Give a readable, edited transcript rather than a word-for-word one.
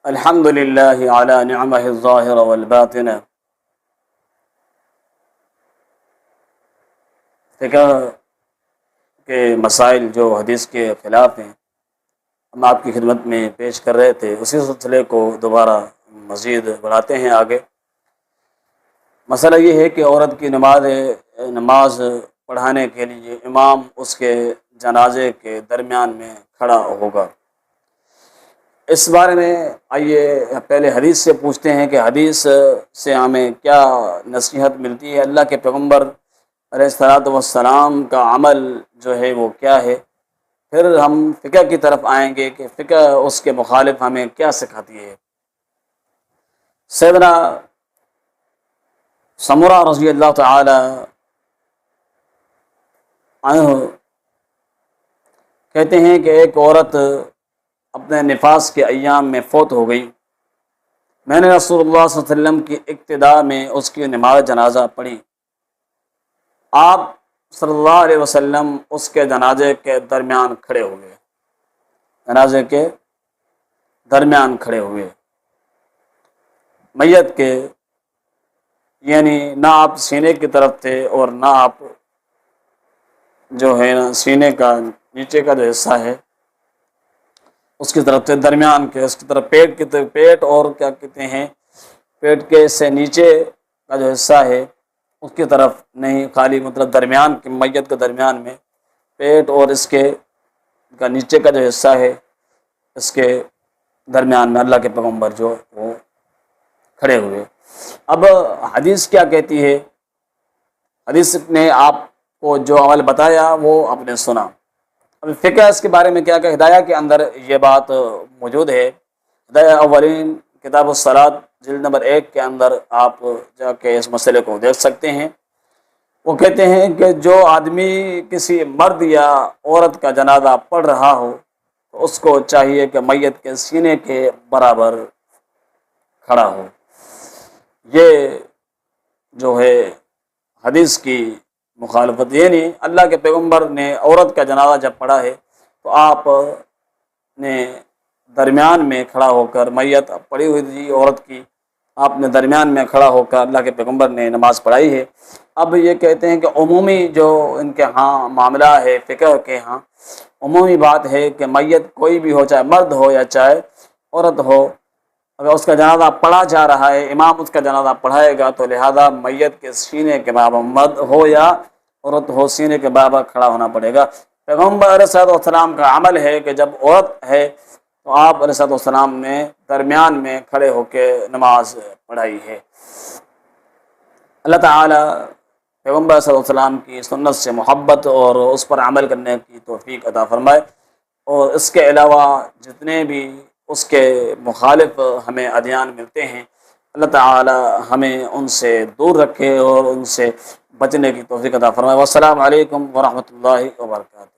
الحمد للہ علی نعمہ الظاہر والباطن۔ فقہ کے مسائل جو حدیث کے خلاف ہیں ہم آپ کی خدمت میں پیش کر رہے تھے، اسی سلسلے کو دوبارہ مزید بڑھاتے ہیں آگے۔ مسئلہ یہ ہے کہ عورت کی نماز پڑھانے کے لیے امام اس کے جنازے کے درمیان میں کھڑا ہوگا۔ اس بارے میں آئیے پہلے حدیث سے پوچھتے ہیں کہ حدیث سے ہمیں کیا نصیحت ملتی ہے، اللہ کے پیغمبر علیہ الصلوۃ والسلام کا عمل جو ہے وہ کیا ہے، پھر ہم فقہ کی طرف آئیں گے کہ فقہ اس کے مخالف ہمیں کیا سکھاتی ہے۔ سیدنا سمرہ رضی اللہ تعالی عنہ کہتے ہیں کہ ایک عورت اپنے نفاس کے ایام میں فوت ہو گئی۔ میں نے رسول اللہ صلی اللہ علیہ وسلم کی ابتدا میں اس کی نماز جنازہ پڑھی۔ آپ صلی اللہ علیہ وسلم اس کے جنازے کے درمیان کھڑے ہوئے، جنازے کے درمیان کھڑے ہوئے، میت کے، یعنی نہ آپ سینے کی طرف تھے اور نہ آپ جو ہے نا سینے کا نیچے کا جو حصہ ہے اس کی طرف تھے، درمیان کے، اس کی طرف پیٹ کی طرف، پیٹ اور کیا کہتے ہیں پیٹ کے سے نیچے کا جو حصہ ہے اس کی طرف نہیں، خالی مطلب درمیان کے، میت کے درمیان میں پیٹ اور اس کے کا نیچے کا جو حصہ ہے اس کے درمیان میں اللہ کے پیغمبر جو وہ کھڑے ہوئے۔ اب حدیث کیا کہتی ہے؟ حدیث نے آپ کو جو عمل بتایا وہ آپ نے سنا۔ اب فقہ اس کے بارے میں کیا کہ ہدایہ کے اندر یہ بات موجود ہے۔ ہدایہ اولین کتاب الصلاۃ جلد نمبر 1 کے اندر آپ جا کے اس مسئلے کو دیکھ سکتے ہیں۔ وہ کہتے ہیں کہ جو آدمی کسی مرد یا عورت کا جنازہ پڑھ رہا ہو تو اس کو چاہیے کہ میت کے سینے کے برابر کھڑا ہو۔ یہ جو ہے حدیث کی مخالفت، یعنی اللہ کے پیغمبر نے عورت کا جنازہ جب پڑھا ہے تو آپ نے درمیان میں کھڑا ہو کر، میت پڑی ہوئی تھی عورت کی، آپ نے درمیان میں کھڑا ہو کر اللہ کے پیغمبر نے نماز پڑھائی ہے۔ اب یہ کہتے ہیں کہ عمومی جو ان کے ہاں معاملہ ہے، فقہ کے ہاں عمومی بات ہے کہ میت کوئی بھی ہو، چاہے مرد ہو یا چاہے عورت ہو، اگر اس کا جنازہ پڑھا جا رہا ہے، امام اس کا جنازہ پڑھائے گا تو لہذا میت کے سینے کے برابر، مرد ہو یا عورت ہو، سینے کے برابر کھڑا ہونا پڑے گا۔ پیغمبر علیہ الصلوۃ والسلام کا عمل ہے کہ جب عورت ہے تو آپ علیہ الصلوۃ والسلام نے درمیان میں کھڑے ہو کے نماز پڑھائی ہے۔ اللہ تعالی پیغمبر صلی اللہ علیہ وسلم کی سنت سے محبت اور اس پر عمل کرنے کی توفیق عطا فرمائے، اور اس کے علاوہ جتنے بھی اس کے مخالف ہمیں ادیان ملتے ہیں اللہ تعالی ہمیں ان سے دور رکھے اور ان سے بچنے کی توفیق عطا فرمائے۔ والسلام علیکم ورحمۃ اللہ وبرکاتہ۔